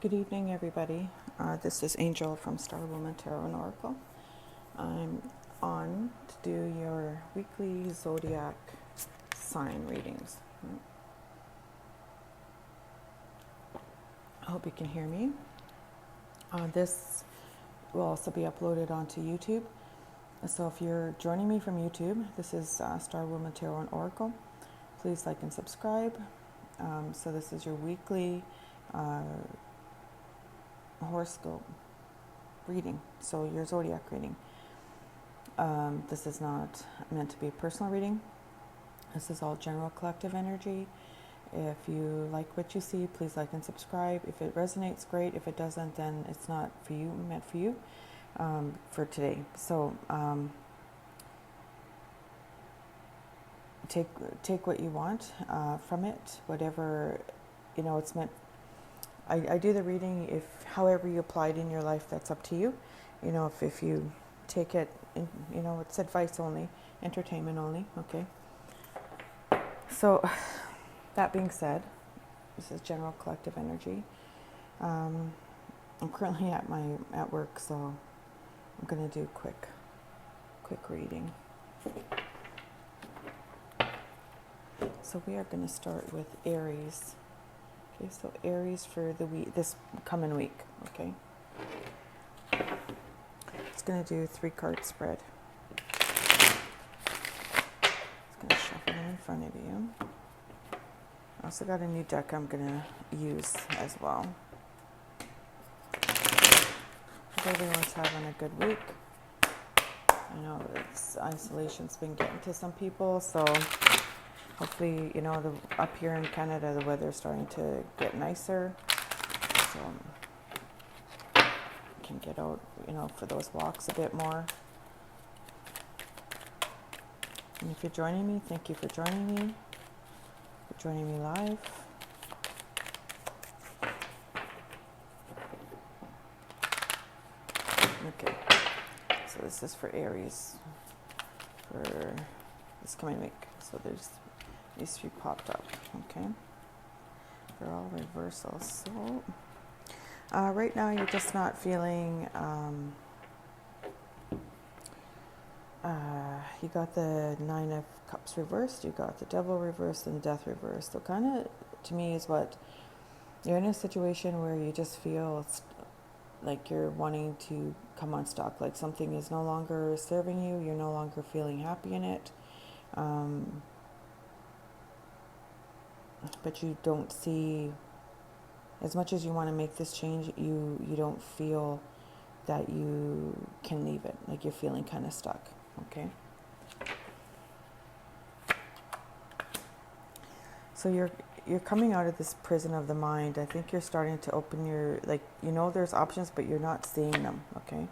Good evening, everybody. This is Angel from Star Woman Tarot and Oracle. I'm on to do your weekly zodiac sign readings. I hope you can hear me. This will also be uploaded onto YouTube. So if you're joining me from YouTube, this is Star Woman Tarot and Oracle. Please like and subscribe. So this is your weekly horoscope reading, so your zodiac reading. This is not meant to be a personal reading. This is all general collective energy. If you like what you see, please like and subscribe. If it resonates, great. If it doesn't, then it's not for you, meant for you for today. So take what you want from it, whatever it's meant. I do the reading if however you apply it in your life, that's up to you. If you take it, it's advice only, entertainment only, okay? So that being said, this is general collective energy. I'm currently at work, so I'm going to do quick reading. So we are going to start with Aries. Okay, so Aries for the week, this coming week, okay? It's going to do 3-card spread. It's going to shuffle them in front of you. I also got a new deck I'm going to use as well. Hope everyone's having a good week. I know isolation's been getting to some people, so hopefully, up here in Canada, the weather's starting to get nicer, so you can get out, for those walks a bit more. And if you're joining me, thank you for joining me, live. Okay, so this is for Aries for this coming week. So there's these 3 popped up, okay? They're all reversals. So right now you're just not feeling, you got the 9 of Cups reversed, you got the Devil reversed, and Death reversed. So kind of, to me, is what you're in a situation where you just feel like you're wanting to come unstuck, like something is no longer serving you, you're no longer feeling happy in it. But you don't see, as much as you want to make this change, you don't feel that you can leave it. Like you're feeling kind of stuck, okay? So you're coming out of this prison of the mind. I think you're starting to open your, there's options, but you're not seeing them, okay?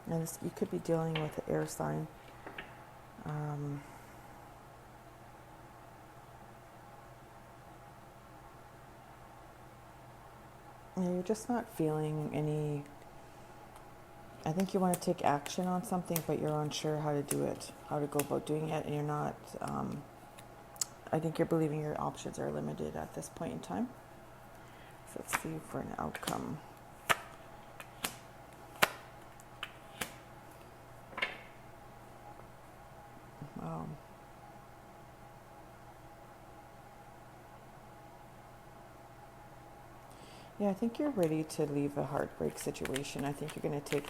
Now you could be dealing with an air sign. You're just not feeling any, I think you want to take action on something, but you're unsure how to do it, how to go about doing it, and you're not, I think you're believing your options are limited at this point in time. So let's see for an outcome. Wow. Yeah, I think you're ready to leave a heartbreak situation. I think you're going to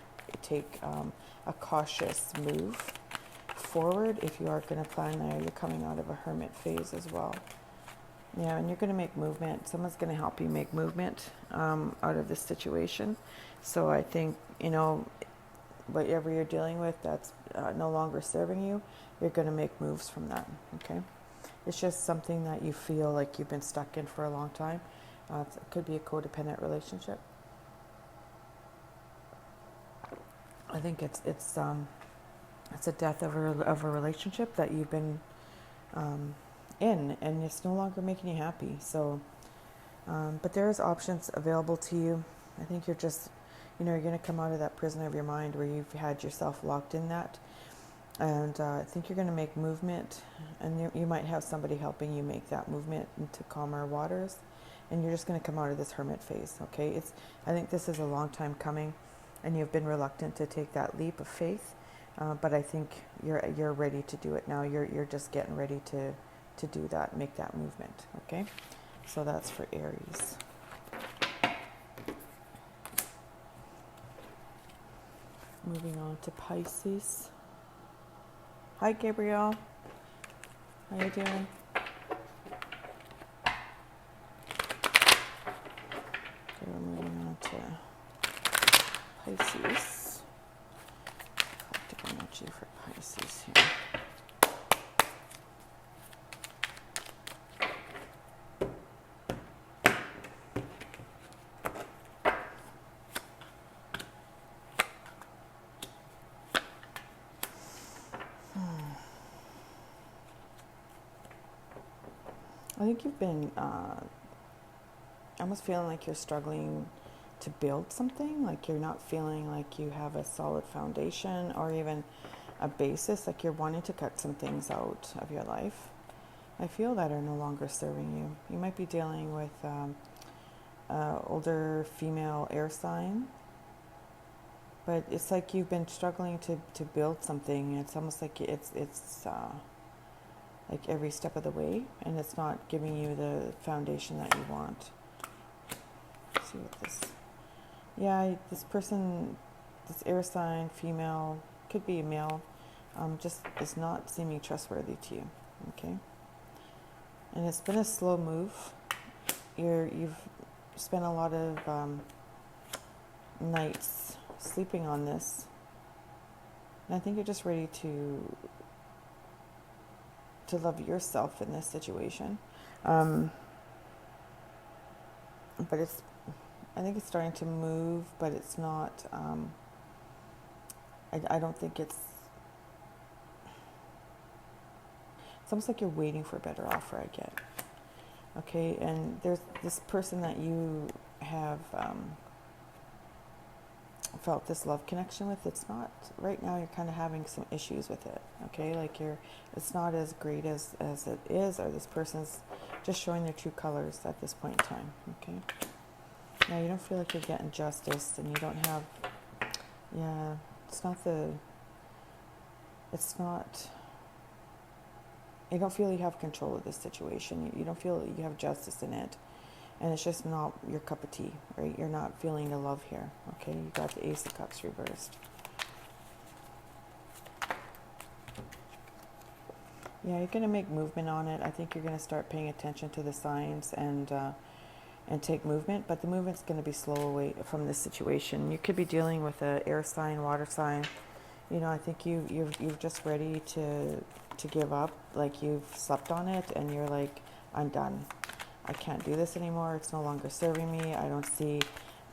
take a cautious move forward if you are going to plan there. You're coming out of a hermit phase as well. Yeah, and you're going to make movement. Someone's going to help you make movement out of this situation. So I think, whatever you're dealing with that's no longer serving you, you're going to make moves from that, okay? It's just something that you feel like you've been stuck in for a long time. It could be a codependent relationship. I think it's a death of a relationship that you've been in, and it's no longer making you happy. So, but there's options available to you. I think you're just, you're going to come out of that prison of your mind where you've had yourself locked in that. And I think you're going to make movement, and you might have somebody helping you make that movement into calmer waters. and you're just going to come out of this hermit phase, okay? I think this is a long time coming, and you've been reluctant to take that leap of faith, but I think you're ready to do it now. You're just getting ready to do that, make that movement, okay? So that's for Aries. Moving on to Pisces. Hi, Gabriel. How you doing? Okay, we're moving on to Pisces. Collective energy for Pisces here. I think you've been almost feeling like you're struggling to build something, like you're not feeling like you have a solid foundation or even a basis, like you're wanting to cut some things out of your life. I feel that are no longer serving you. You might be dealing with older female air sign, but it's like you've been struggling to build something. It's almost like it's like every step of the way, and it's not giving you the foundation that you want. Let's see what this, yeah, this person, this air sign, female, could be a male, just is not seeming trustworthy to you, okay? And it's been a slow move. You've spent a lot of nights sleeping on this, and I think you're just ready to love yourself in this situation. But I think it's starting to move, but it's not, I don't think it's almost like you're waiting for a better offer, I get. Okay, and there's this person that you have felt this love connection with. It's not, right now you're kind of having some issues with it, okay? Like it's not as great as it is, or this person's just showing their true colors at this point in time, okay? Now you don't feel like you're getting justice, and you don't have, yeah, you don't feel you have control of this situation. You don't feel you have justice in it. And it's just not your cup of tea, right? You're not feeling the love here, okay? You got the Ace of Cups reversed. Yeah, you're going to make movement on it. I think you're going to start paying attention to the signs and take movement, but the movement's going to be slow away from this situation. You could be dealing with an air sign, water sign. You know, I think you're just ready to give up. Like you've slept on it, and you're like, I'm done. I can't do this anymore. It's no longer serving me. I don't see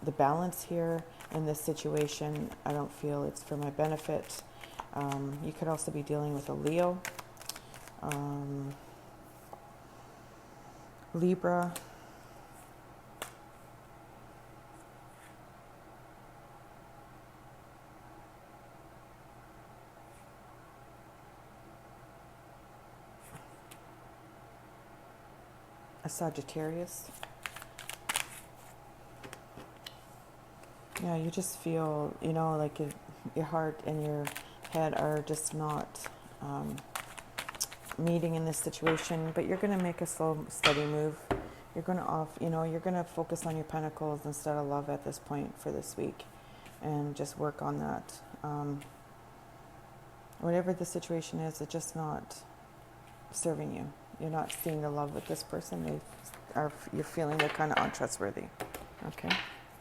the balance here in this situation. I don't feel it's for my benefit. You could also be dealing with a Leo, Libra, a Sagittarius. Yeah, you just feel, you know, like your heart and your head are just not meeting in this situation, but you're going to make a slow, steady move. You're going to you're going to focus on your pentacles instead of love at this point for this week, and just work on that. Whatever the situation is, it's just not serving you. You're not seeing the love with this person. You're feeling they're kind of untrustworthy. Okay?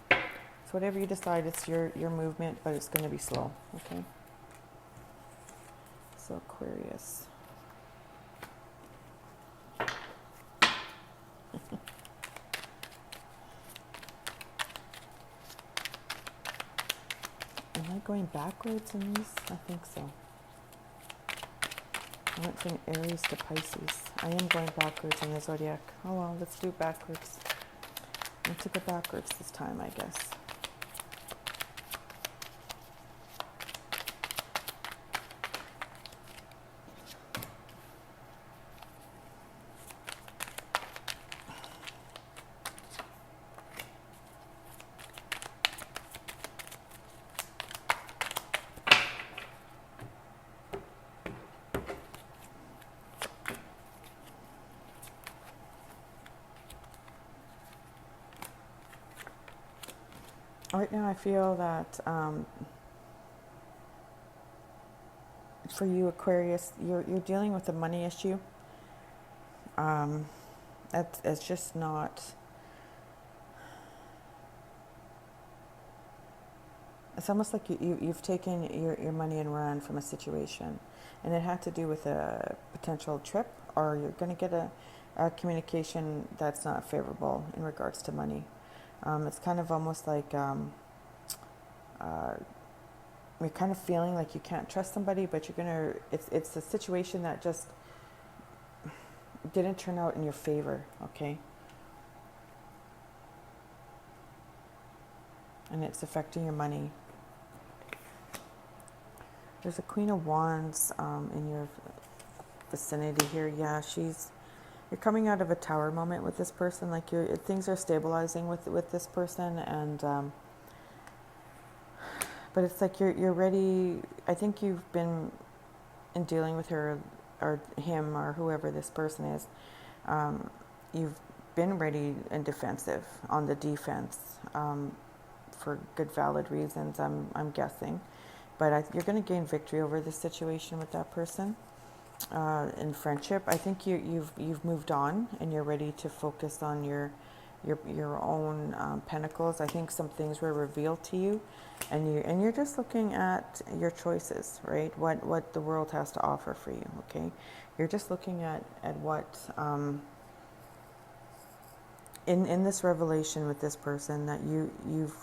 So whatever you decide, it's your movement, but it's going to be slow. Okay? So Aquarius. Am I going backwards in these? I think so. I went from Aries to Pisces. I am going backwards in the Zodiac. Oh well, let's do backwards. I took it backwards this time, I guess. Right now I feel that for you, Aquarius, you're dealing with a money issue. It's just not... It's almost like you've taken your money and run from a situation, and it had to do with a potential trip, or you're going to get a communication that's not favorable in regards to money. It's kind of almost like you're kind of feeling like you can't trust somebody, but it's a situation that just didn't turn out in your favor, okay? And it's affecting your money. There's a Queen of Wands in your vicinity here. Yeah, you're coming out of a tower moment with this person. Like things are stabilizing with this person, and but it's like you're ready. I think you've been in dealing with her or him or whoever this person is. You've been ready and defensive, on the defense, for good, valid reasons. I'm guessing. But you're going to gain victory over this situation with that person. In friendship, I think you've moved on, and you're ready to focus on your own pentacles. I think some things were revealed to you, and you're just looking at your choices, right? What the world has to offer for you. Okay, you're just looking at what in this revelation with this person that you've.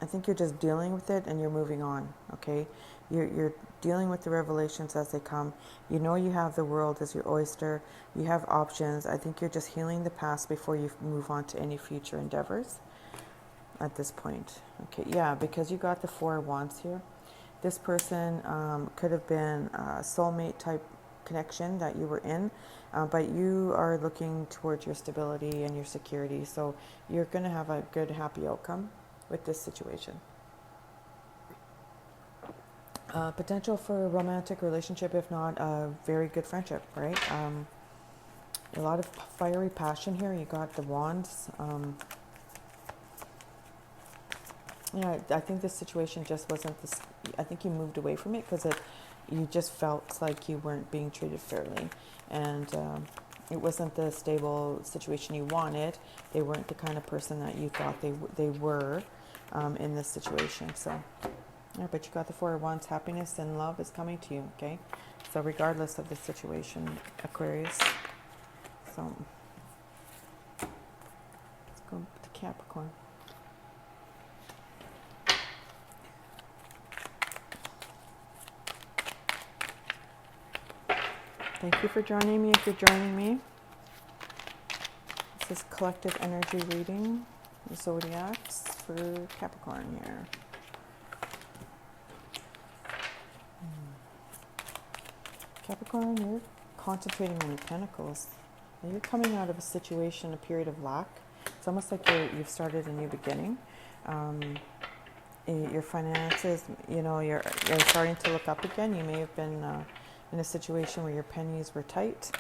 I think you're just dealing with it and you're moving on, okay? You're dealing with the revelations as they come. You know you have the world as your oyster. You have options. I think you're just healing the past before you move on to any future endeavors at this point. Okay, yeah, because you got the Four of Wands here. This person could have been a soulmate type connection that you were in, but you are looking towards your stability and your security. So you're going to have a good, happy outcome with this situation. Potential for a romantic relationship, if not a very good friendship, right? A lot of fiery passion here. You got the Wands. Yeah, I think this situation just wasn't this. I think you moved away from it because you just felt like you weren't being treated fairly, and it wasn't the stable situation you wanted. They weren't the kind of person that you thought they were. In this situation. So, yeah, but you got the Four of Wands. Happiness and love is coming to you, okay? So regardless of the situation, Aquarius. So, let's go to Capricorn. Thank you for joining me if you're joining me. This is collective energy reading. Zodiacs for Capricorn here. Capricorn, you're concentrating on your pentacles. Now you're coming out of a situation, a period of lack. It's almost like you've started a new beginning. Your finances, you're starting to look up again. You may have been in a situation where your pennies were tight,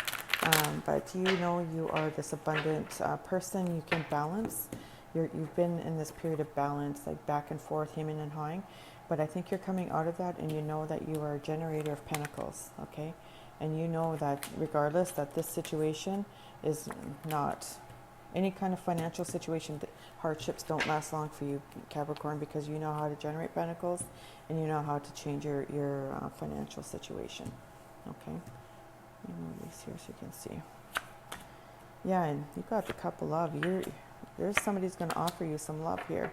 but you are this abundant person. You can balance. You've been in this period of balance, like back and forth, hemming and hawing, but I think you're coming out of that, and you know that you are a generator of pentacles, okay? And you know that regardless, that this situation is not any kind of financial situation. Hardships don't last long for you, Capricorn, because you know how to generate pentacles, and you know how to change your financial situation, okay? Let me move these here so you can see. Yeah, and you got the Cup of Love. There's somebody who's going to offer you some love here.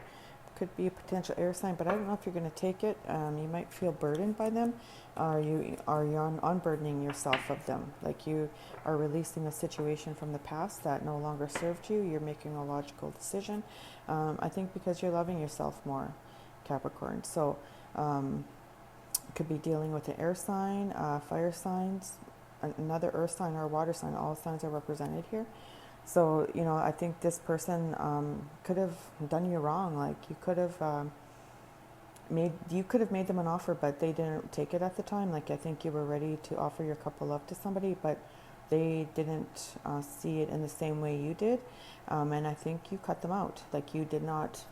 Could be a potential air sign, but I don't know if you're going to take it. You might feel burdened by them. Are you unburdening yourself of them? Like you are releasing a situation from the past that no longer served you. You're making a logical decision. I think because you're loving yourself more, Capricorn. So could be dealing with an air sign, fire signs, another earth sign or a water sign. All signs are represented here. So, I think this person could have done you wrong. Like you could have made them an offer, but they didn't take it at the time. Like I think you were ready to offer your cup of love to somebody, but they didn't see it in the same way you did. And I think you cut them out. Like you did not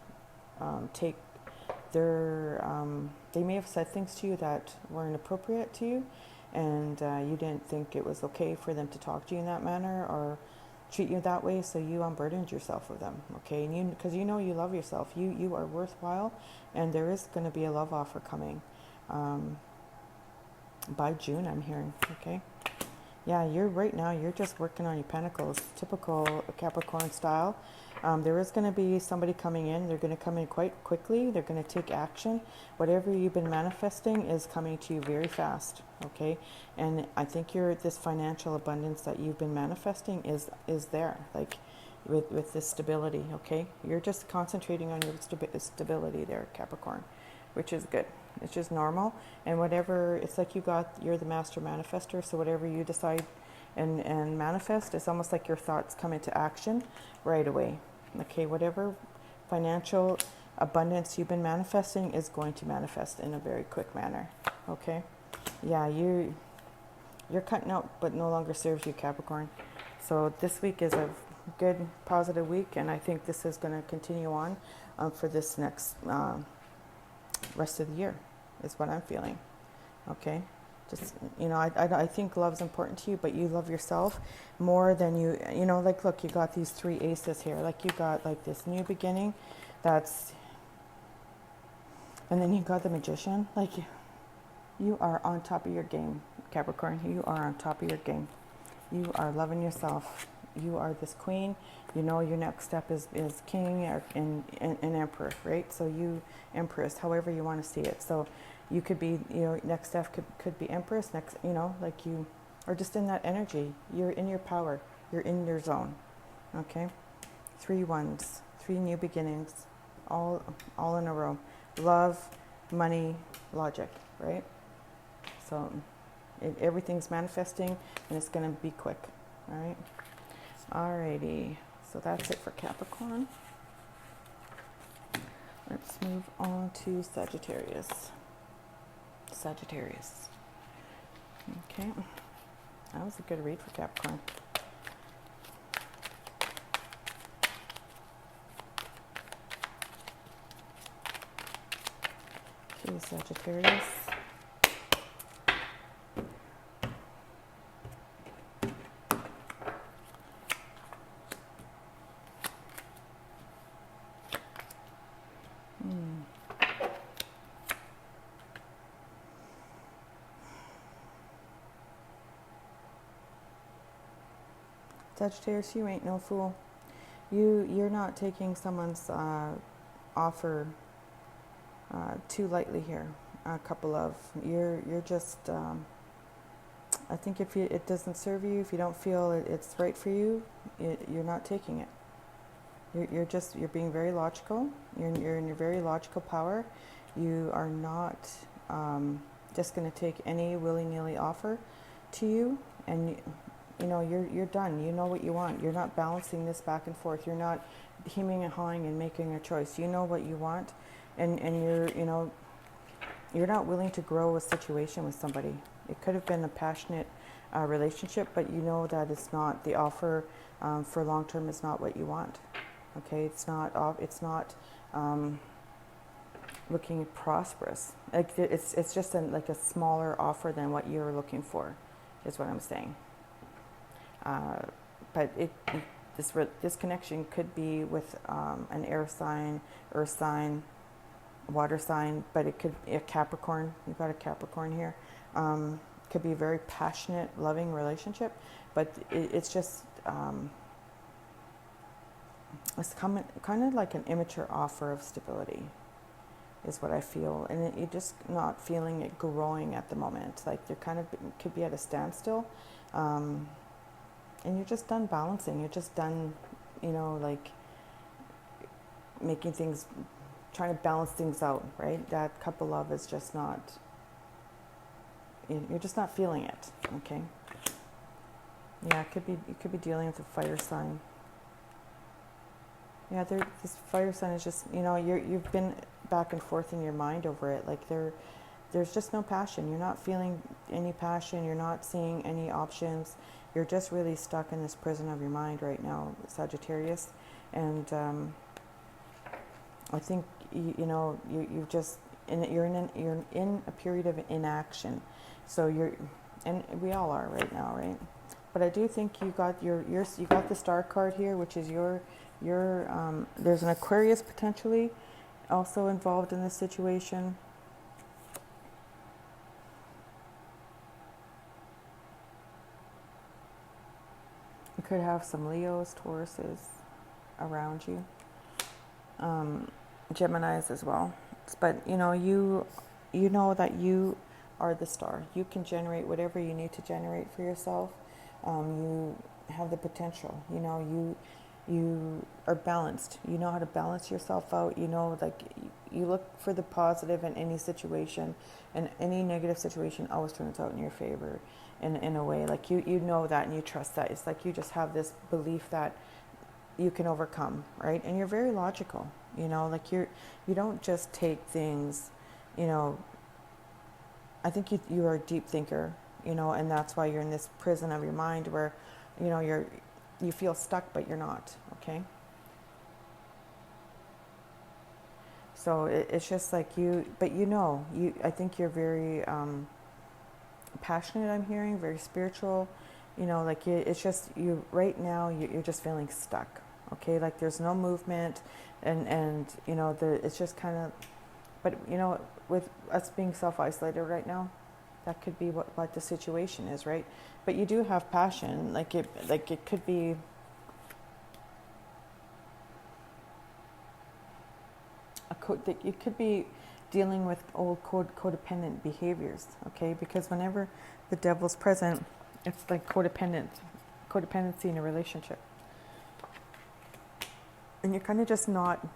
take their, they may have said things to you that weren't appropriate to you, and you didn't think it was okay for them to talk to you in that manner or treat you that way, so you unburdened yourself with them, okay? And you, because you know you love yourself, you are worthwhile, and there is going to be a love offer coming by June, I'm hearing, okay? Yeah, you're right now, you're just working on your pentacles, typical Capricorn style. There is going to be somebody coming in. They're going to come in quite quickly. They're going to take action. Whatever you've been manifesting is coming to you very fast, okay? And I think this financial abundance that you've been manifesting is there, like with this stability, okay? You're just concentrating on your stability there, Capricorn, which is good. It's just normal. And whatever, it's like you're the master manifester, so whatever you decide and manifest, it's almost like your thoughts come into action right away. Okay, whatever financial abundance you've been manifesting is going to manifest in a very quick manner. Okay, yeah, you're cutting out what no longer serves you, Capricorn. So this week is a good, positive week, and I think this is going to continue on for this next rest of the year, is what I'm feeling. Okay. Just, you know, I think love's important to you, but you love yourself more than you know, like, look, you got these 3 aces here. Like, you got, like, this new beginning, and then you got the Magician. Like, you are on top of your game, Capricorn. You are on top of your game. You are loving yourself. You are this queen. You know your next step is king and emperor, right? So you, empress, however you want to see it. So you could be, you know, next step could be empress, next, you know, like you are just in that energy. You're in your power. You're in your zone. Okay? 3 ones, 3 new beginnings, all in a row. Love, money, logic, right? So everything's manifesting, and it's going to be quick. All right? Alrighty. So that's it for Capricorn. Let's move on to Sagittarius. Sagittarius. Okay. That was a good read for Capricorn. Okay, Sagittarius. Sagittarius, you ain't no fool. You're not taking someone's offer too lightly here. You're just. I think if it doesn't serve you, if you don't feel it's right for you, you're not taking it. You're being very logical. You're in your very logical power. You are not just going to take any willy-nilly offer to you, and you know, you're done. You know what you want. You're not balancing this back and forth. You're not hemming and hawing and making a choice. You know what you want, and you're not willing to grow a situation with somebody. It could have been a passionate relationship, but you know that it's not, the offer for long term is not what you want. Okay, it's not looking prosperous. Like, it's just like a smaller offer than what you're looking for, is what I'm saying. But this connection could be with an air sign, earth sign, water sign, but it could be a Capricorn. You've got a Capricorn here. Could be a very passionate, loving relationship, but it's just it's kind of like an immature offer of stability, is what I feel, and you're just not feeling it growing at the moment. Like, you're kind of could be at a standstill. And you're just done balancing. You're just done, you know, like making things, trying to balance things out, right? That couple love is just not, you're just not feeling it, okay? Yeah, you could be dealing with a fire sign. Yeah, this fire sign is just, you know, you've been back and forth in your mind over it. Like, there's just no passion. You're not feeling any passion. You're not seeing any options. You're just really stuck in this prison of your mind right now, Sagittarius. And I think you know, you just, you're in a period of inaction. So and we all are right now, right? But I do think you got you got the Star card here, which is your there's an Aquarius potentially also involved in this situation. You could have some Leos, Tauruses around you, Geminis as well. But you know that you are the star. You can generate whatever you need to generate for yourself. You have the potential. You know, you are balanced. You know how to balance yourself out. You know, like, you look for the positive in any situation, and any negative situation always turns out in your favor in a way. Like, you know that, and you trust that. It's like you just have this belief that you can overcome, right? And you're very logical. You know, like, you don't just take things, you know. I think you are a deep thinker, you know, and that's why you're in this prison of your mind where, you know, you feel stuck, but you're not, okay? So it's just like but I think you're very passionate, I'm hearing, very spiritual, you know, like, it's just, right now, you're just feeling stuck, okay? Like, there's no movement, and you know, it's just kind of, but, you know, with us being self-isolated right now, that could be what the situation is, right? But you do have passion, like it could be, it could be dealing with old codependent behaviors, okay? Because whenever the devil's present, it's like codependency in a relationship. And you're kind of just not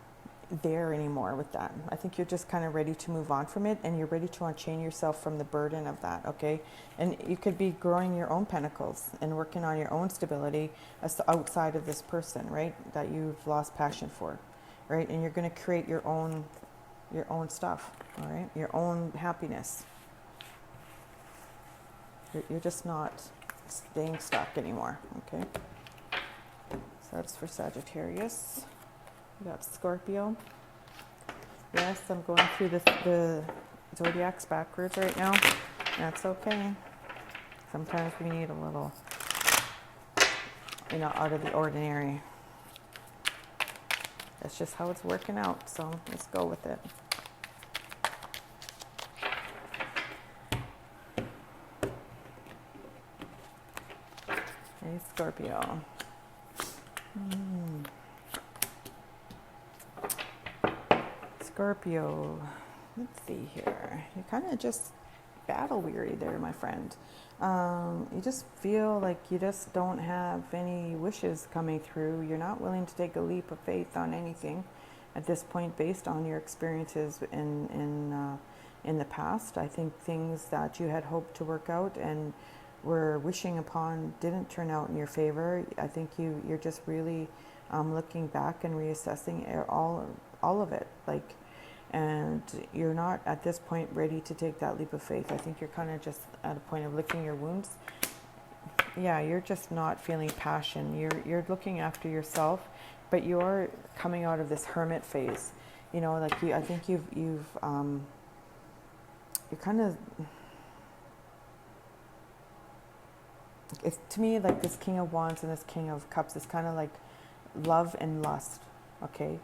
there anymore with that. I think you're just kind of ready to move on from it, and you're ready to unchain yourself from the burden of that, okay? And you could be growing your own pentacles and working on your own stability outside of this person, right? That you've lost passion for, right? And you're going to create your own stuff, all right? Your own happiness. You're just not staying stuck anymore, okay? So that's for Sagittarius. We got Scorpio. Yes, I'm going through the zodiacs backwards right now. That's okay. Sometimes we need a little, you know, out of the ordinary. That's just how it's working out, so let's go with it. Hey, Scorpio. Scorpio, let's see here. You're kind of just battle weary there, my friend. You just feel like you just don't have any wishes coming through. You're not willing to take a leap of faith on anything at this point, based on your experiences in the past. I think things that you had hoped to work out and were wishing upon didn't turn out in your favor. I think you're just really looking back and reassessing all of it, like. And you're not at this point ready to take that leap of faith. I think you're kind of just at a point of licking your wounds. Yeah, you're just not feeling passion. You're looking after yourself, but you're coming out of this hermit phase. You know, like, I think you're kind of, it's, to me, like, this King of Wands and this King of Cups is kind of like love and lust, okay?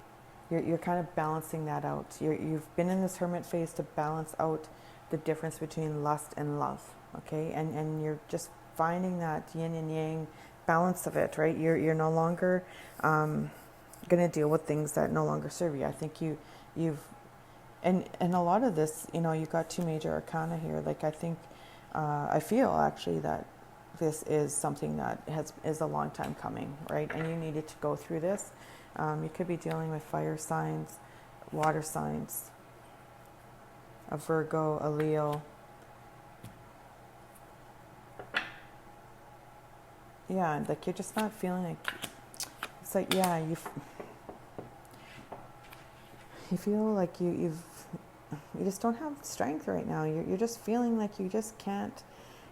You're kind of balancing that out. You've been in this hermit phase to balance out the difference between lust and love, okay? And you're just finding that yin and yang balance of it, right? You're no longer going to deal with things that no longer serve you. I think you've and a lot of this, you know, you got two major arcana here. Like, I think I feel actually that this is something that is a long time coming, right? And you needed to go through this. You could be dealing with fire signs, water signs, a Virgo, a Leo. Yeah, like, you're just not feeling like, it's like, yeah, you feel like you just don't have strength right now. You're just feeling like you just can't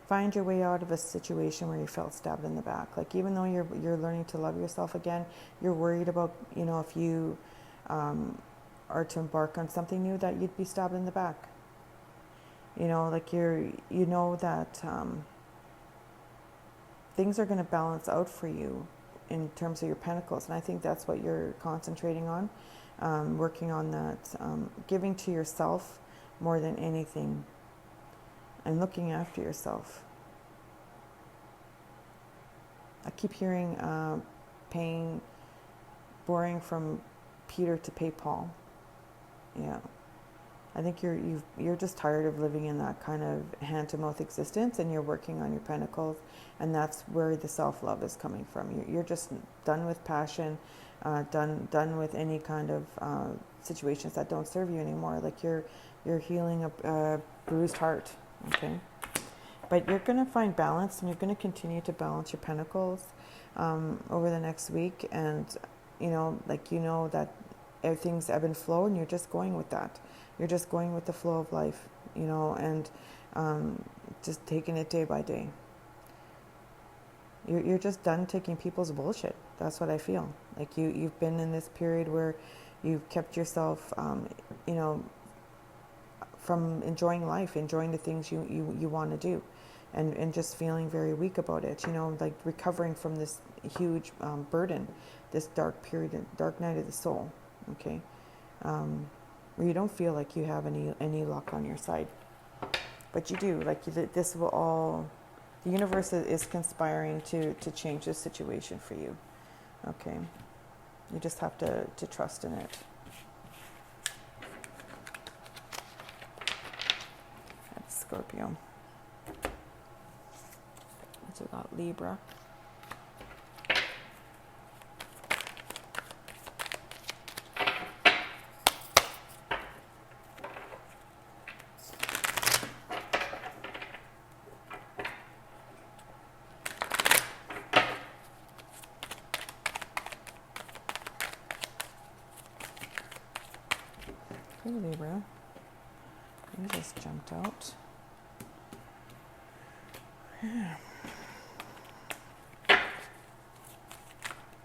find your way out of a situation where you felt stabbed in the back. Like, even though you're learning to love yourself again, you're worried about, you know, if you are are to embark on something new, that you'd be stabbed in the back. You know, like you know that things are going to balance out for you in terms of your pentacles. And I think that's what you're concentrating on, working on that, giving to yourself more than anything, and looking after yourself. I keep hearing borrowing from Peter to pay Paul. Yeah. I think you're just tired of living in that kind of hand-to-mouth existence, and you're working on your pentacles, and that's where the self-love is coming from. You're just done with passion, done with any kind of situations that don't serve you anymore. Like you're healing a bruised heart, okay? But you're going to find balance, and you're going to continue to balance your pentacles over the next week, and that everything's ebb and flow, and you're just going with that. You're just going with the flow of life, and just taking it day by day. You're just done taking people's bullshit. That's what I feel. Like you've been in this period where you've kept yourself, from enjoying life, enjoying the things you want to do, and just feeling very weak about it. Like recovering from this huge burden, this dark period, dark night of the soul. Okay. Where you don't feel like you have any luck on your side, but you do. Like this will all, the universe is conspiring to change this situation for you. Okay, you just have to trust in it. That's Scorpio. So we got Libra. Hey Libra, you just jumped out. Yeah. We'll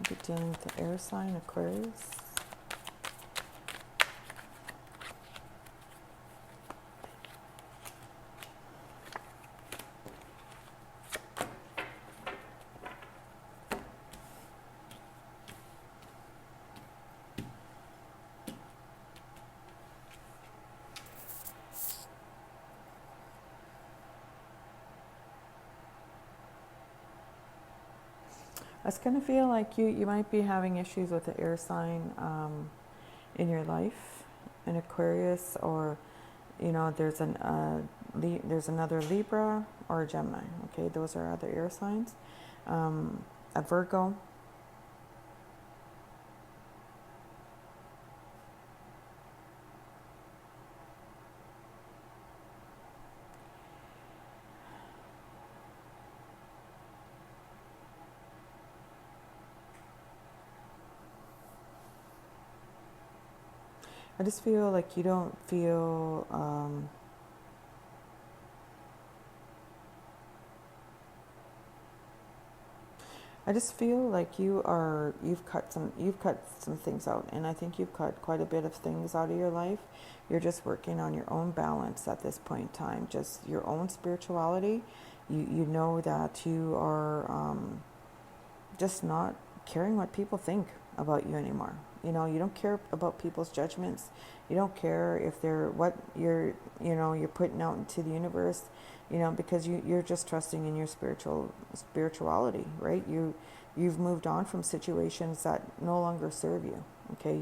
be dealing with the air sign, Aquarius. I was going to feel like you might be having issues with the air sign in your life, in Aquarius, or there's another Libra or a Gemini. Okay, those are other air signs. A Virgo. I just feel like you don't feel I just feel like you've cut some things out, and I think you've cut quite a bit of things out of your life. You're just working on your own balance at this point in time, just your own spirituality. You know that you are just not caring what people think about you anymore. You don't care about people's judgments. You don't care if they're what you're putting out into the universe, because you're just trusting in your spirituality, right? You've moved on from situations that no longer serve you. Okay,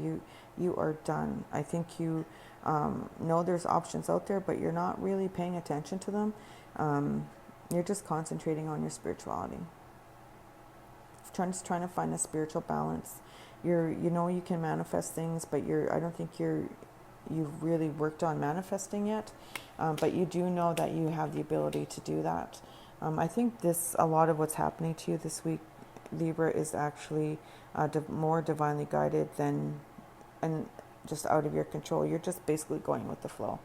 you are done. I think you know there's options out there, but you're not really paying attention to them. You're just concentrating on your spirituality. Trying to find a spiritual balance. You can manifest things, but I don't think you've really worked on manifesting yet. But you do know that you have the ability to do that. I think a lot of what's happening to you this week, Libra, is actually more divinely guided and just out of your control. You're just basically going with the flow,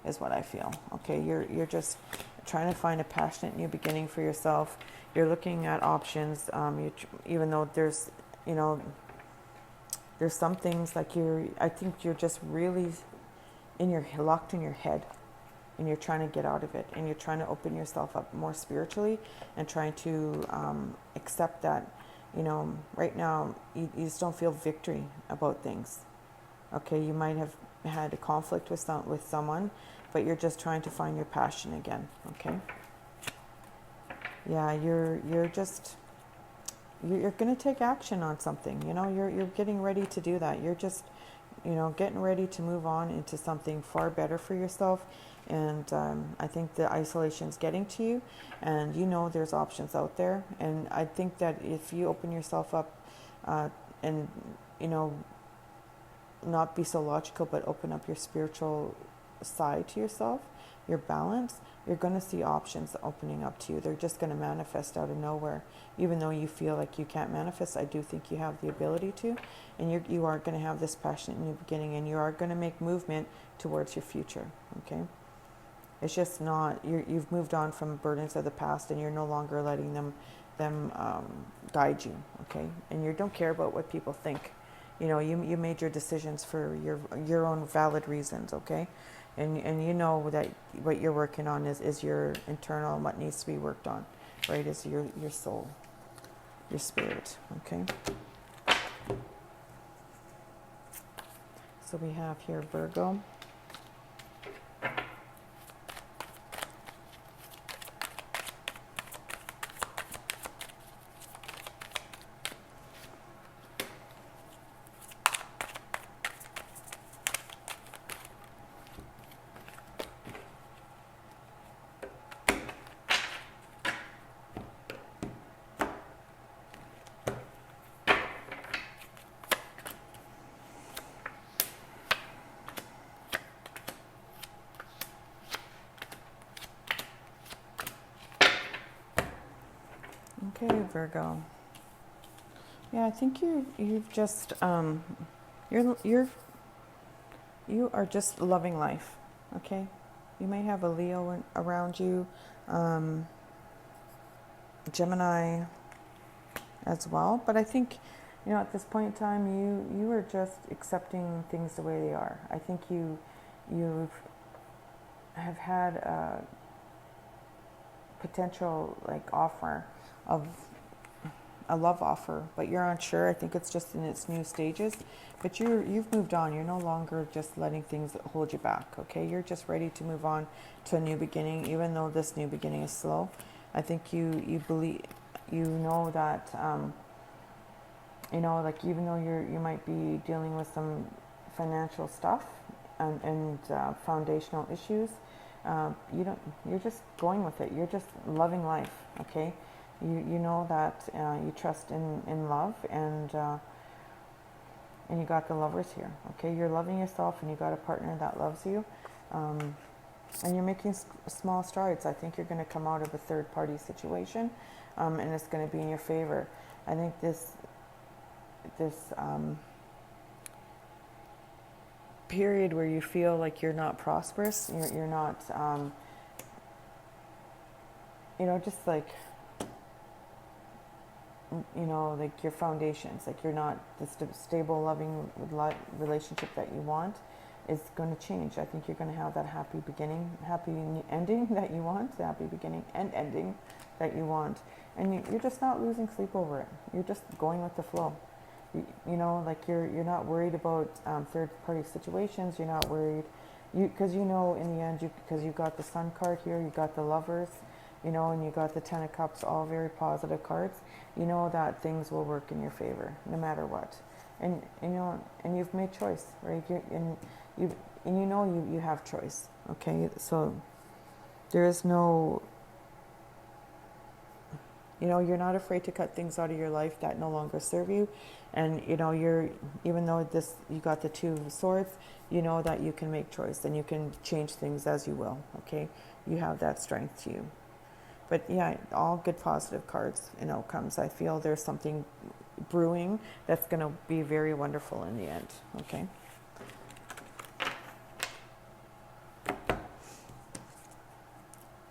is what I feel. Okay, you're just trying to find a passionate new beginning for yourself. You're looking at options, even though there's, There's some things like I think you're just really locked in your head, and you're trying to get out of it, and you're trying to open yourself up more spiritually, and trying to accept that, right now you just don't feel victory about things. Okay, you might have had a conflict with someone, but you're just trying to find your passion again. Okay. Yeah, you're going to take action on something. You're getting ready to do that. You're just, getting ready to move on into something far better for yourself. And I think the isolation's getting to you, and there's options out there. And I think that if you open yourself up, and not be so logical, but open up your spiritual side to yourself, your balance, you're going to see options opening up to you. They're just going to manifest out of nowhere. Even though you feel like you can't manifest, I do think you have the ability to, and you are going to have this passionate new beginning, and you are going to make movement towards your future. Okay. It's just not, you've moved on from burdens of the past, and you're no longer letting them guide you. Okay. And you don't care about what people think. You made your decisions for your own valid reasons, okay? And you know that what you're working on is your internal, what needs to be worked on, right? Is your soul, your spirit, okay? So we have here Virgo. Okay, Virgo. Yeah, I think you've just you are just loving life. Okay, you may have a Leo around you, Gemini as well, but I think at this point in time you are just accepting things the way they are. I think you have had a potential offer of a love offer, but you're unsure. I think it's just in its new stages, but you've moved on. You're no longer just letting things hold you back. Okay, you're just ready to move on to a new beginning, even though this new beginning is slow. I think you believe, that even though you might be dealing with some financial stuff and foundational issues, you're just going with it. You're just loving life. Okay. You know that you trust in love, and you got the lovers here. Okay, you're loving yourself, and you got a partner that loves you, and you're making small strides. I think you're going to come out of a third-party situation, and it's going to be in your favor. I think this period where you feel like you're not prosperous, you're not, just like your foundations, you're not the stable, loving relationship that you want, is going to change. I think you're going to have that happy beginning, happy ending that you want, the happy beginning and ending that you want. And you're just not losing sleep over it. You're just going with the flow. You're not worried about third-party situations. You're not worried, because in the end, because you got the Sun card here, you got the Lovers, and you got the Ten of Cups, all very positive cards. That things will work in your favor no matter what, and you've made choice, right? You have choice. Okay, so there is no, you're not afraid to cut things out of your life that no longer serve you, and even though you got the Two of Swords, that you can make choice and you can change things as you will. Okay, you have that strength to you. But yeah, all good positive cards and outcomes. I feel there's something brewing that's going to be very wonderful in the end. Okay.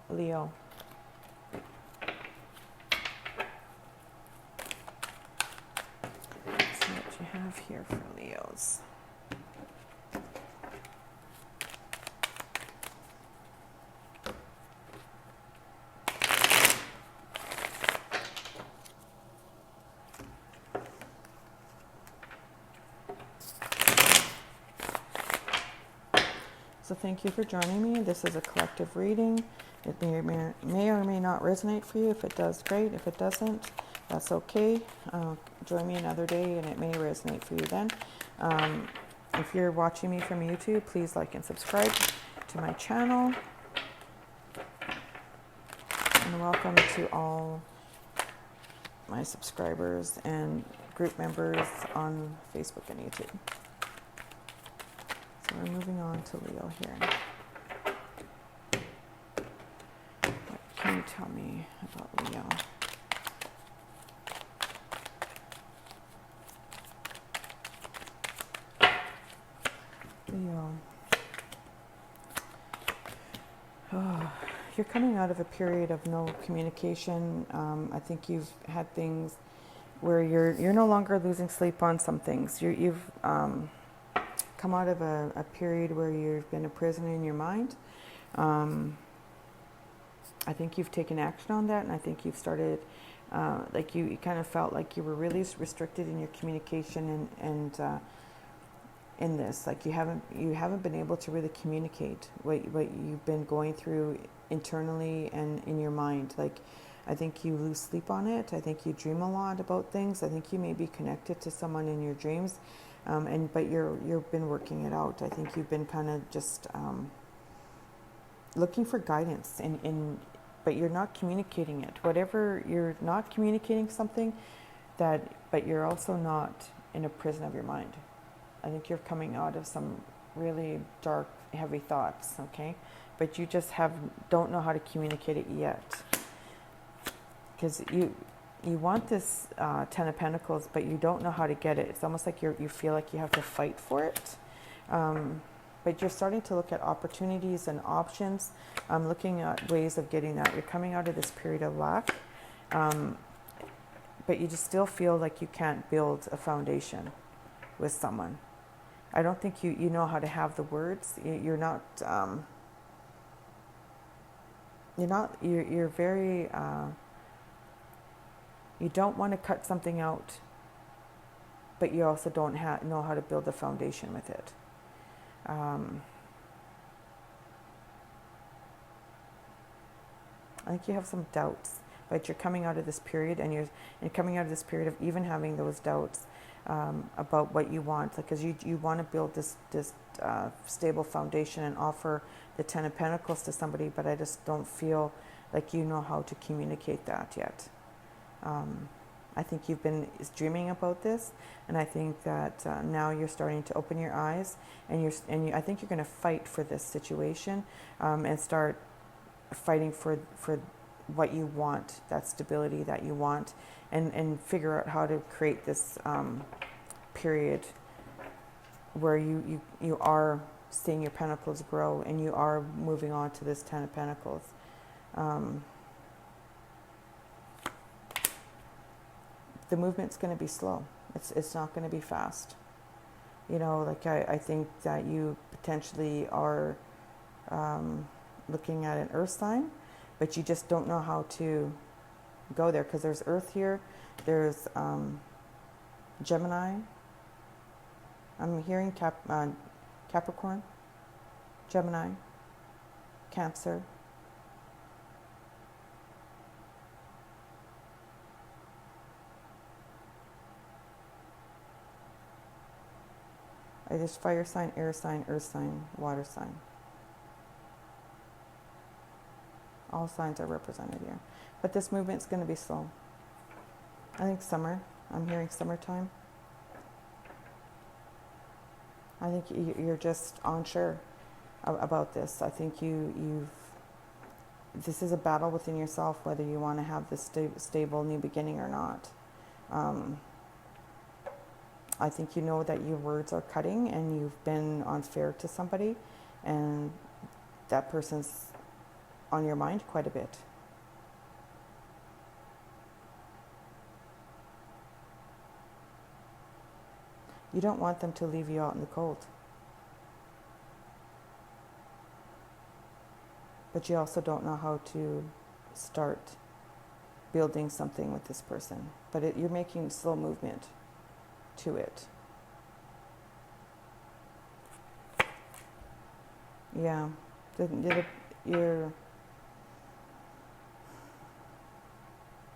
Leo. you have here for Leos? So thank you for joining me. This is a collective reading. It may or may not resonate for you. If it does, great. If it doesn't, that's okay. Join me another day and it may resonate for you then. If you're watching me from YouTube, please like and subscribe to my channel. And welcome to all my subscribers and group members on Facebook and YouTube. So we're moving on to Leo here. What can you tell me about Leo? Leo. Oh, you're coming out of a period of no communication. I think you've had things where you're no longer losing sleep on some things. You've come out of a period where you've been a prisoner in your mind. I think you've taken action on that, and I think you've started, like you kind of felt like you were really restricted in your communication and in this, like you haven't been able to really communicate what you've been going through internally and in your mind. Like, I think you lose sleep on it. I think you dream a lot about things. I think you may be connected to someone in your dreams. But you've been working it out. I think you've been kind of just looking for guidance, but you're not communicating it. Whatever, you're not communicating something but you're also not in a prison of your mind. I think you're coming out of some really dark, heavy thoughts, okay? But you just don't know how to communicate it yet. Because you want this Ten of Pentacles, but you don't know how to get it. It's almost like you feel like you have to fight for it. But you're starting to look at opportunities and options, looking at ways of getting that. You're coming out of this period of lack, but you just still feel like you can't build a foundation with someone. I don't think you know how to have the words. You're very... you don't want to cut something out, but you also don't know how to build a foundation with it. I think you have some doubts, but you're coming out of this period, and you're coming out of this period of even having those doubts about what you want, because you want to build this stable foundation and offer the Ten of Pentacles to somebody, but I just don't feel like you know how to communicate that yet. I think you've been dreaming about this, and I think that now you're starting to open your eyes, and I think you're going to fight for this situation, and start fighting for what you want, that stability that you want, and figure out how to create this period where you are seeing your pentacles grow, and you are moving on to this Ten of Pentacles. The movement's going to be slow. It's not going to be fast. You know, like I think that you potentially are looking at an earth sign, but you just don't know how to go there, because there's earth here, there's Gemini. I'm hearing Capricorn, Gemini, Cancer. There's fire sign, air sign, earth sign, water sign. All signs are represented here. But this movement's going to be slow. I think summer. I'm hearing summertime. I think you're just unsure about this. I think this is a battle within yourself, whether you want to have this stable new beginning or not. I think you know that your words are cutting, and you've been unfair to somebody, and that person's on your mind quite a bit. You don't want them to leave you out in the cold. But you also don't know how to start building something with this person. But you're making slow movement to it. Yeah. You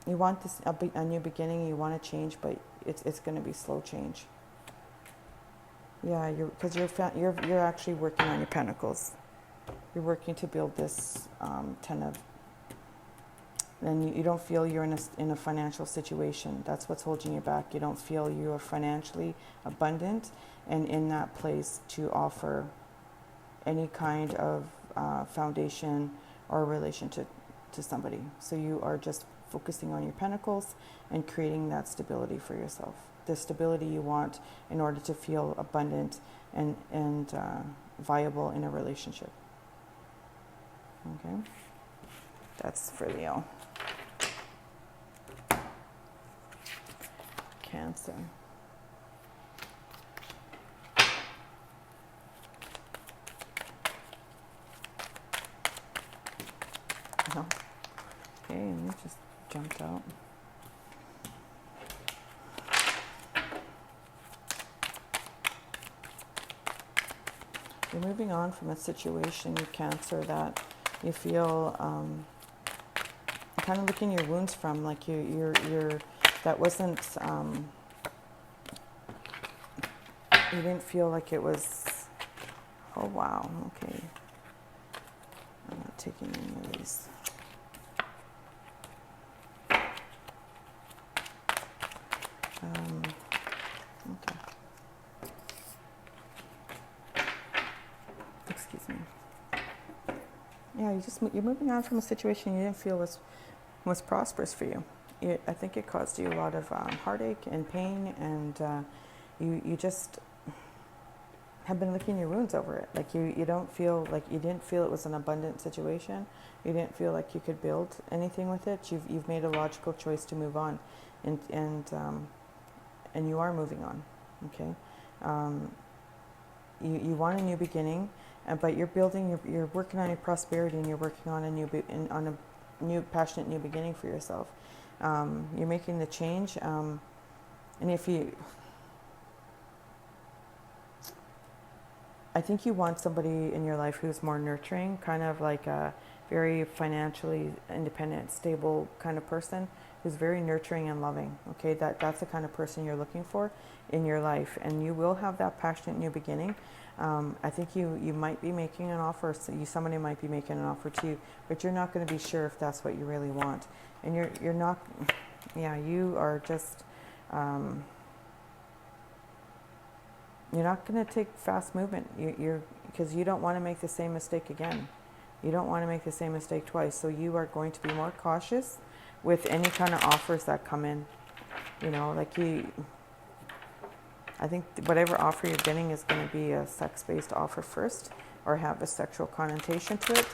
want this a new beginning. You want to change, but it's going to be slow change. Yeah, because you're actually working on your pentacles. You're working to build this and you don't feel you're in a financial situation. That's what's holding you back. You don't feel you are financially abundant and in that place to offer any kind of foundation or relation to somebody. So you are just focusing on your pentacles and creating that stability for yourself. The stability you want in order to feel abundant and viable in a relationship. Okay, that's for Leo. Cancer. No. Okay, and it just jumped out. You're moving on from a situation, you Cancer, that you feel kind of licking your wounds from, like you're that wasn't you didn't feel like it was. Oh wow, okay. I'm not taking any of these. Okay. Excuse me. Yeah, you're moving on from a situation you didn't feel was prosperous for you. I think it caused you a lot of heartache and pain, and you just have been licking your wounds over it. Like you don't feel like you didn't feel it was an abundant situation. You didn't feel like you could build anything with it. You've made a logical choice to move on, and you are moving on. Okay, you want a new beginning, but you're building. You're working on your prosperity, and you're working on a new passionate new beginning for yourself. You're making the change, and I think you want somebody in your life who's more nurturing, kind of like a very financially independent, stable kind of person who's very nurturing and loving. Okay, that's the kind of person you're looking for in your life, and you will have that passionate new beginning. I think you might be making an offer, somebody might be making an offer to you, but you're not going to be sure if that's what you really want, and you're not. Yeah, you are just. You're not going to take fast movement. Because you don't want to make the same mistake again. You don't want to make the same mistake twice. So you are going to be more cautious with any kind of offers that come in. I think whatever offer you're getting is going to be a sex-based offer first, or have a sexual connotation to it,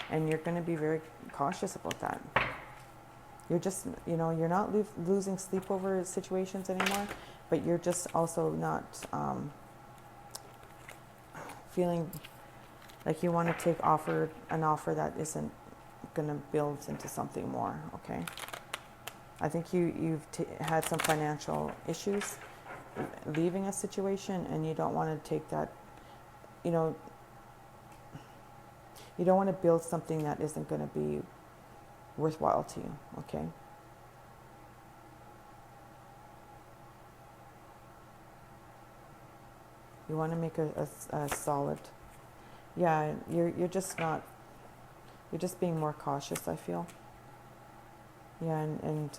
and you're going to be very cautious about that. You're just, you're not losing sleep over situations anymore, but you're just also not feeling like you want to take an offer that isn't going to build into something more. Okay, I think you've had some financial issues leaving a situation, and you don't want to take that. You don't want to build something that isn't going to be worthwhile to you. Okay. You want to make a solid. Yeah, you're just not. You're just being more cautious, I feel. Yeah, and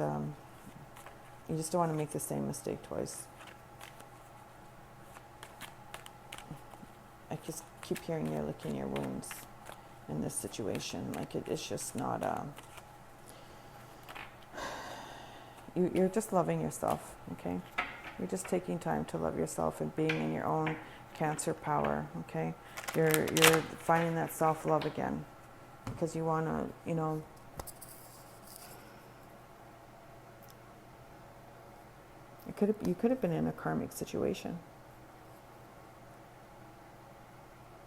you just don't want to make the same mistake twice. I just keep hearing you're licking your wounds in this situation. Like it's just not. You're just loving yourself, okay? You're just taking time to love yourself and being in your own Cancer power, okay? You're finding that self-love again, because you want to, You could have been in a karmic situation.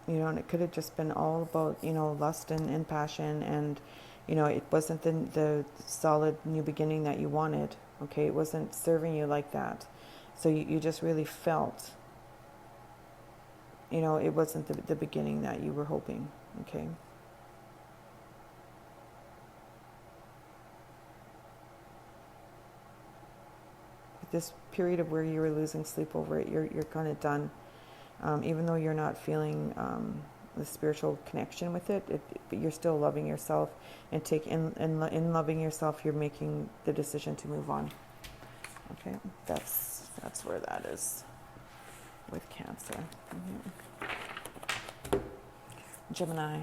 And it could have just been all about, lust and passion, and, it wasn't the solid new beginning that you wanted, okay? It wasn't serving you like that. So you just really felt, it wasn't the beginning that you were hoping, okay? This period of where you were losing sleep over it, you're kind of done. Even though you're not feeling the spiritual connection with it, but you're still loving yourself, and in loving yourself, you're making the decision to move on. Okay, that's where that is with Cancer. Gemini. I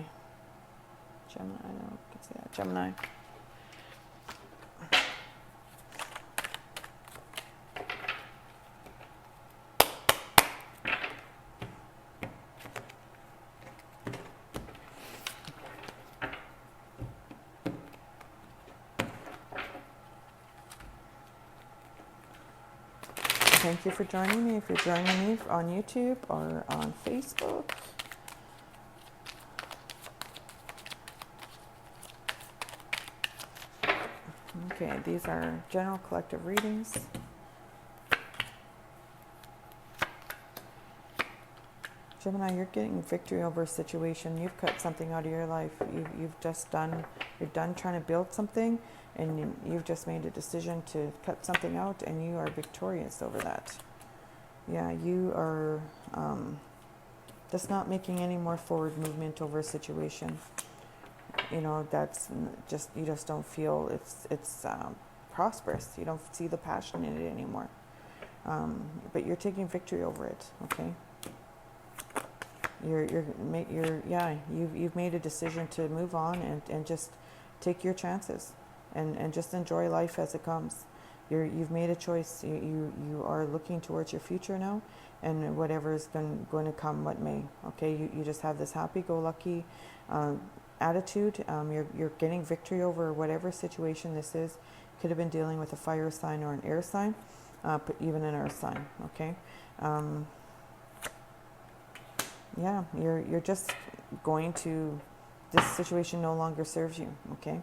know, you can say that. Gemini. Thank you for joining me. If you're joining me on YouTube or on Facebook. Okay, these are general collective readings. Gemini, you're getting victory over a situation. You've cut something out of your life. You're done trying to build something, and you've just made a decision to cut something out, and you are victorious over that. Yeah, you are just not making any more forward movement over a situation. That's just, you just don't feel it's prosperous. You don't see the passion in it anymore. But you're taking victory over it, okay? You've made a decision to move on and just take your chances and just enjoy life as it comes. You've made a choice. You are looking towards your future now, and whatever is going to come, what may. Okay, you just have this happy-go-lucky attitude. You're getting victory over whatever situation this is. Could have been dealing with a fire sign or an air sign, but even an earth sign. Okay. You're just going to, this situation no longer serves you, okay?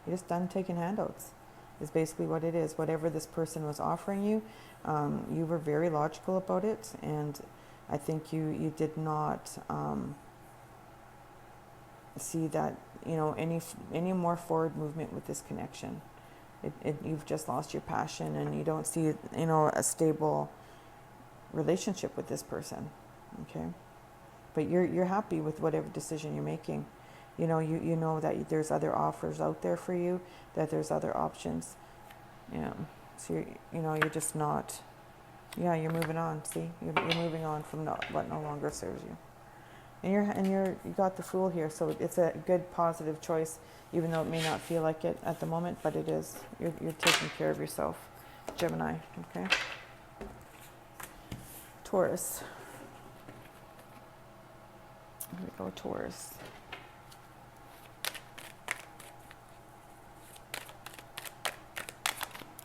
You're just done taking handouts, is basically what it is. Whatever this person was offering you, you were very logical about it, and I think you did not see that, any more forward movement with this connection. You've just lost your passion, and you don't see, a stable relationship with this person, okay? But you're happy with whatever decision you're making. You know that there's other offers out there for you, that there's other options. Yeah. So you're just not. Yeah, you're moving on. See, you're moving on from what no longer serves you. And you got the Fool here, so it's a good positive choice, even though it may not feel like it at the moment, but it is. You're taking care of yourself, Gemini. Okay. Taurus. Here we go, Taurus.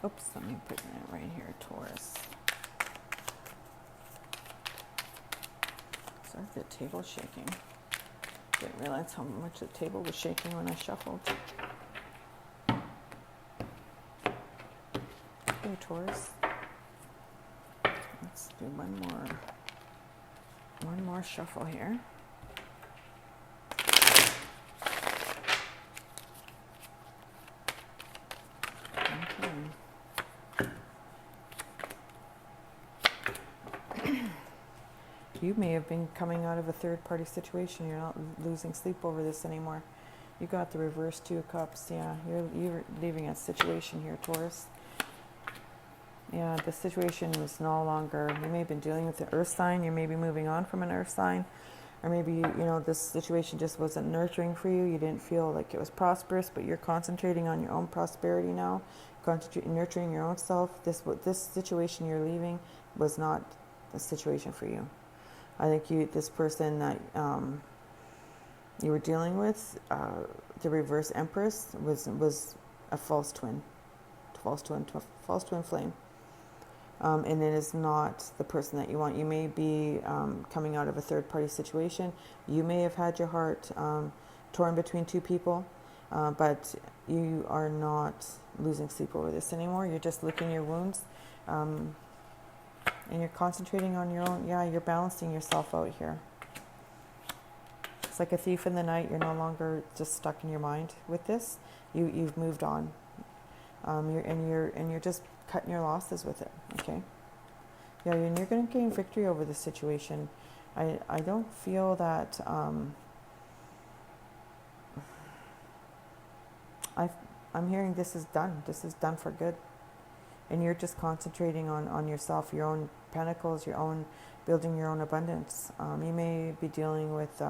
Oops, let me put that right here, Taurus. Sorry if the table's shaking. Didn't realize how much the table was shaking when I shuffled. Okay, Taurus. Let's do one more shuffle here. You may have been coming out of a third-party situation. You're not losing sleep over this anymore. You got the reverse Two of Cups. Yeah, you're leaving a situation here, Taurus. Yeah, the situation was no longer, you may have been dealing with an earth sign. You may be moving on from an earth sign. Or maybe, this situation just wasn't nurturing for you. You didn't feel like it was prosperous, but you're concentrating on your own prosperity now. Nurturing your own self. This situation you're leaving was not a situation for you. I think this person that you were dealing with, the reverse Empress, was a false twin flame. And it is not the person that you want. You may be coming out of a third-party situation. You may have had your heart torn between two people, but you are not losing sleep over this anymore. You're just licking your wounds, and you're concentrating on your own. Yeah, you're balancing yourself out here. It's like a thief in the night. You're no longer just stuck in your mind with this. You've moved on. You're just cutting your losses with it. Okay. Yeah, and you're going to gain victory over this situation. I don't feel that. I'm hearing this is done. This is done for good. And you're just concentrating on yourself, your own pentacles, building your own abundance. You may be dealing with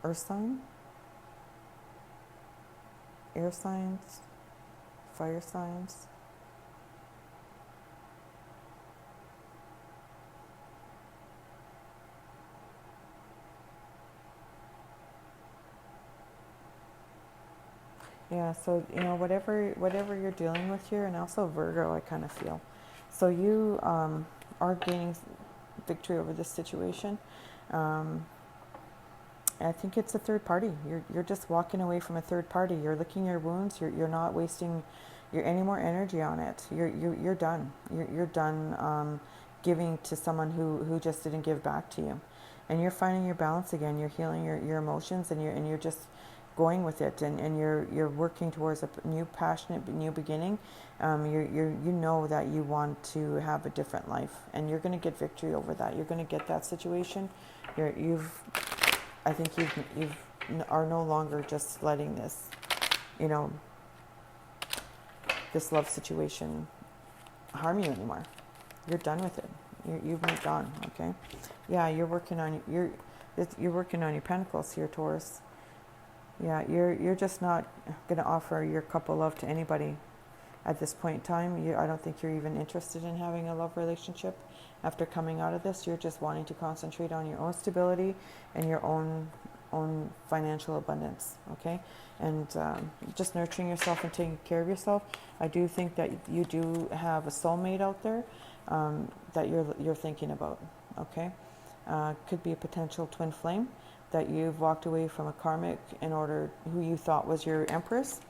earth sign, air signs, fire signs. Yeah, so, whatever you're dealing with here, and also Virgo, I kind of feel. So you are gaining victory over this situation. I think it's a third party. You're just walking away from a third party. You're licking your wounds. You're not wasting any more energy on it. You're done. You're done giving to someone who just didn't give back to you, and you're finding your balance again. You're healing your emotions, and you're just going with it, and you're working towards a new passionate new beginning. You know that you want to have a different life, and you're going to get victory over that. You're going to get that situation. I think you are no longer just letting this, this love situation harm you anymore. You're done with it. You've moved on. Okay. Yeah, you're working on your pentacles here, Taurus. Yeah, you're just not going to offer your cup of love to anybody at this point in time. I don't think you're even interested in having a love relationship after coming out of this. You're just wanting to concentrate on your own stability and your own financial abundance, okay? And just nurturing yourself and taking care of yourself. I do think that you do have a soulmate out there that you're thinking about, okay? Could be a potential twin flame, that you've walked away from a karmic who you thought was your empress,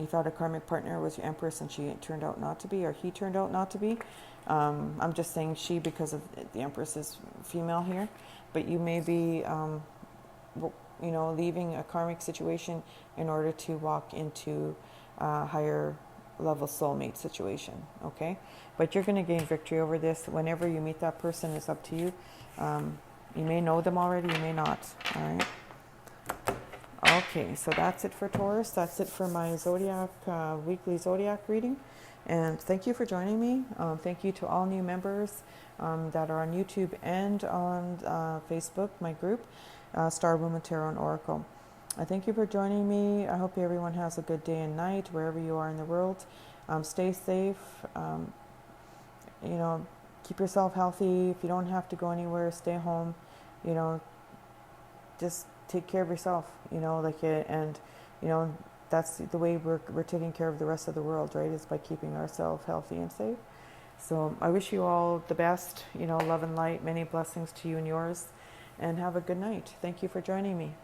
You thought a karmic partner was your empress, and she turned out not to be, or he turned out not to be. I'm just saying she because of the empress is female here, but you may be, leaving a karmic situation in order to walk into a higher level soulmate situation, okay? But you're going to gain victory over this. Whenever you meet that person, it's up to you. You may know them already, you may not, all right? Okay, so that's it for Taurus. That's it for my Zodiac, weekly Zodiac reading. And thank you for joining me. Thank you to all new members that are on YouTube and on Facebook, my group, Star Woman Tarot and Oracle. I thank you for joining me. I hope everyone has a good day and night, wherever you are in the world. Stay safe. Keep yourself healthy. If you don't have to go anywhere, stay home. Just take care of yourself, that's the way we're taking care of the rest of the world, right? Is by keeping ourselves healthy and safe. So I wish you all the best, love and light, many blessings to you and yours, and have a good night. Thank you for joining me.